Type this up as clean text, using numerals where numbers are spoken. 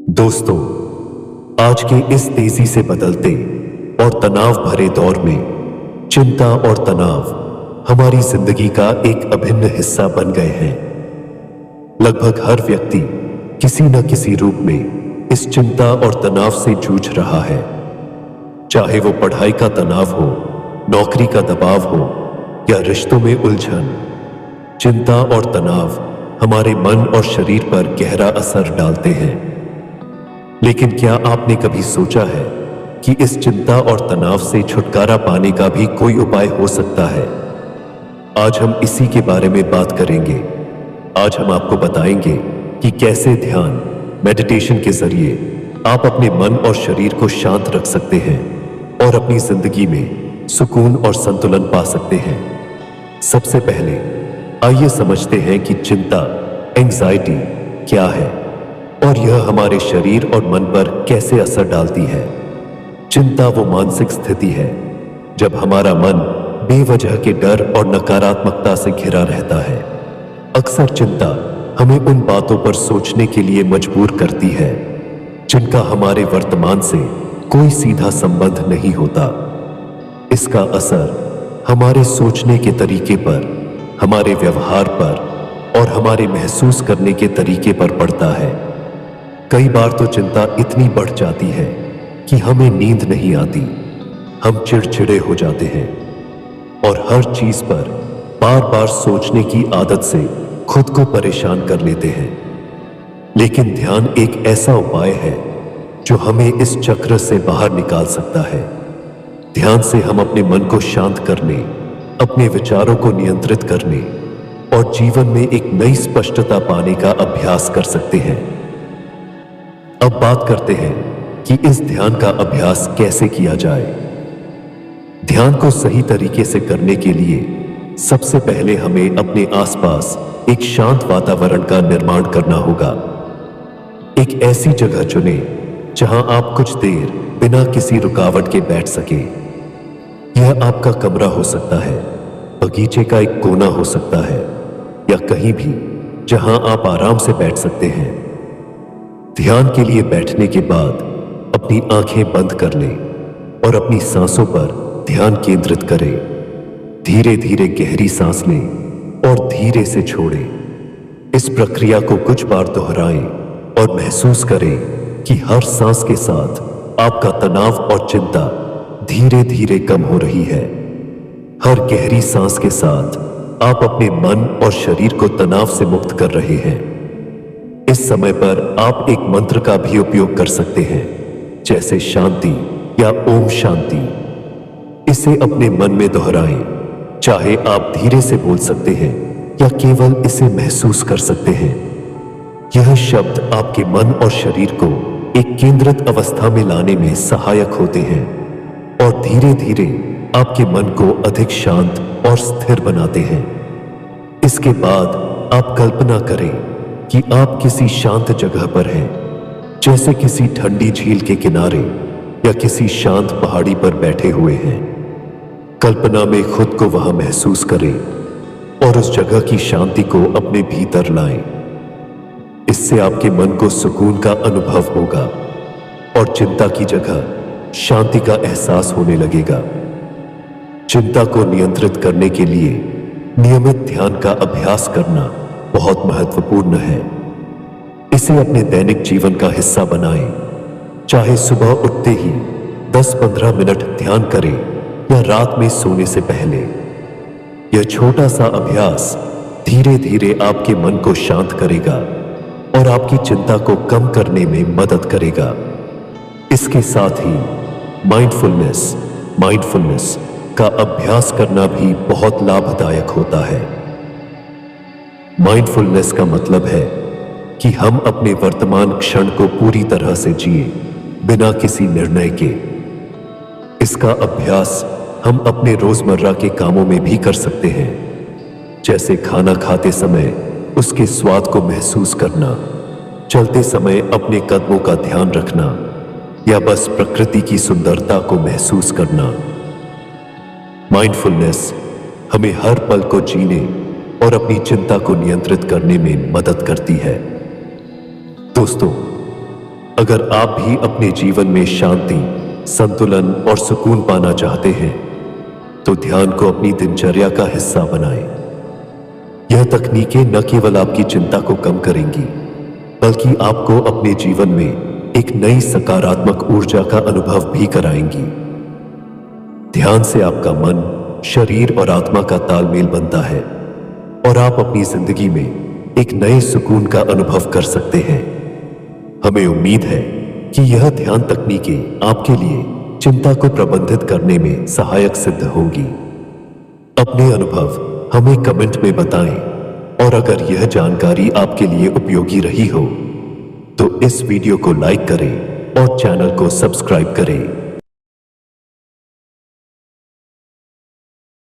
दोस्तों, आज के इस तेजी से बदलते और तनाव भरे दौर में चिंता और तनाव हमारी जिंदगी का एक अभिन्न हिस्सा बन गए हैं। लगभग हर व्यक्ति किसी न किसी रूप में इस चिंता और तनाव से जूझ रहा है। चाहे वो पढ़ाई का तनाव हो, नौकरी का दबाव हो या रिश्तों में उलझन, चिंता और तनाव हमारे मन और शरीर पर गहरा असर डालते हैं। लेकिन क्या आपने कभी सोचा है कि इस चिंता और तनाव से छुटकारा पाने का भी कोई उपाय हो सकता है? आज हम इसी के बारे में बात करेंगे। आज हम आपको बताएंगे कि कैसे ध्यान, मेडिटेशन के जरिए आप अपने मन और शरीर को शांत रख सकते हैं और अपनी जिंदगी में सुकून और संतुलन पा सकते हैं। सबसे पहले आइए समझते हैं कि चिंता, एंजाइटी क्या है और यह हमारे शरीर और मन पर कैसे असर डालती है। चिंता वो मानसिक स्थिति है जब हमारा मन बेवजह के डर और नकारात्मकता से घिरा रहता है। अक्सर चिंता हमें उन बातों पर सोचने के लिए मजबूर करती है जिनका हमारे वर्तमान से कोई सीधा संबंध नहीं होता। इसका असर हमारे सोचने के तरीके पर, हमारे व्यवहार पर और हमारे महसूस करने के तरीके पर पड़ता है। कई बार तो चिंता इतनी बढ़ जाती है कि हमें नींद नहीं आती, हम चिड़चिड़े हो जाते हैं और हर चीज पर बार बार सोचने की आदत से खुद को परेशान कर लेते हैं। लेकिन ध्यान एक ऐसा उपाय है जो हमें इस चक्र से बाहर निकाल सकता है। ध्यान से हम अपने मन को शांत करने, अपने विचारों को नियंत्रित करने और जीवन में एक नई स्पष्टता पाने का अभ्यास कर सकते हैं। अब बात करते हैं कि इस ध्यान का अभ्यास कैसे किया जाए। ध्यान को सही तरीके से करने के लिए सबसे पहले हमें अपने आसपास एक शांत वातावरण का निर्माण करना होगा। एक ऐसी जगह चुनें जहां आप कुछ देर बिना किसी रुकावट के बैठ सके। यह आपका कमरा हो सकता है, बगीचे का एक कोना हो सकता है या कहीं भी जहां आप आराम से बैठ सकते हैं। ध्यान के लिए बैठने के बाद अपनी आंखें बंद कर लें और अपनी सांसों पर ध्यान केंद्रित करें। धीरे धीरे गहरी सांस लें और धीरे से छोड़ें। इस प्रक्रिया को कुछ बार दोहराएं और महसूस करें कि हर सांस के साथ आपका तनाव और चिंता धीरे धीरे कम हो रही है। हर गहरी सांस के साथ आप अपने मन और शरीर को तनाव से मुक्त कर रहे हैं। इस समय पर आप एक मंत्र का भी उपयोग कर सकते हैं, जैसे शांति या ओम शांति। इसे अपने मन में दोहराएं। चाहे आप धीरे से बोल सकते हैं या केवल इसे महसूस कर सकते हैं। यह शब्द आपके मन और शरीर को एक केंद्रित अवस्था में लाने में सहायक होते हैं और धीरे धीरे आपके मन को अधिक शांत और स्थिर बनाते हैं। इसके बाद आप कल्पना करें कि आप किसी शांत जगह पर हैं, जैसे किसी ठंडी झील के किनारे या किसी शांत पहाड़ी पर बैठे हुए हैं। कल्पना में खुद को वहां महसूस करें और उस जगह की शांति को अपने भीतर लाएं। इससे आपके मन को सुकून का अनुभव होगा और चिंता की जगह शांति का एहसास होने लगेगा। चिंता को नियंत्रित करने के लिए नियमित ध्यान का अभ्यास करना बहुत महत्वपूर्ण है। इसे अपने दैनिक जीवन का हिस्सा बनाएं। चाहे सुबह उठते ही 10-15 मिनट ध्यान करें या रात में सोने से पहले। यह छोटा सा अभ्यास धीरे धीरे आपके मन को शांत करेगा और आपकी चिंता को कम करने में मदद करेगा। इसके साथ ही माइंडफुलनेस का अभ्यास करना भी बहुत लाभदायक होता है। माइंडफुलनेस का मतलब है कि हम अपने वर्तमान क्षण को पूरी तरह से जिए, बिना किसी निर्णय के। इसका अभ्यास हम अपने रोजमर्रा के कामों में भी कर सकते हैं, जैसे खाना खाते समय उसके स्वाद को महसूस करना, चलते समय अपने कदमों का ध्यान रखना या बस प्रकृति की सुंदरता को महसूस करना। माइंडफुलनेस हमें हर पल को जीने और अपनी चिंता को नियंत्रित करने में मदद करती है। दोस्तों, अगर आप भी अपने जीवन में शांति, संतुलन और सुकून पाना चाहते हैं तो ध्यान को अपनी दिनचर्या का हिस्सा बनाएं। यह तकनीकें न केवल आपकी चिंता को कम करेंगी बल्कि आपको अपने जीवन में एक नई सकारात्मक ऊर्जा का अनुभव भी कराएंगी। ध्यान से आपका मन, शरीर और आत्मा का तालमेल बनता है और आप अपनी जिंदगी में एक नए सुकून का अनुभव कर सकते हैं। हमें उम्मीद है कि यह ध्यान तकनीकें आपके लिए चिंता को प्रबंधित करने में सहायक सिद्ध होंगी। अपने अनुभव हमें कमेंट में बताएं और अगर यह जानकारी आपके लिए उपयोगी रही हो तो इस वीडियो को लाइक करें और चैनल को सब्सक्राइब करें।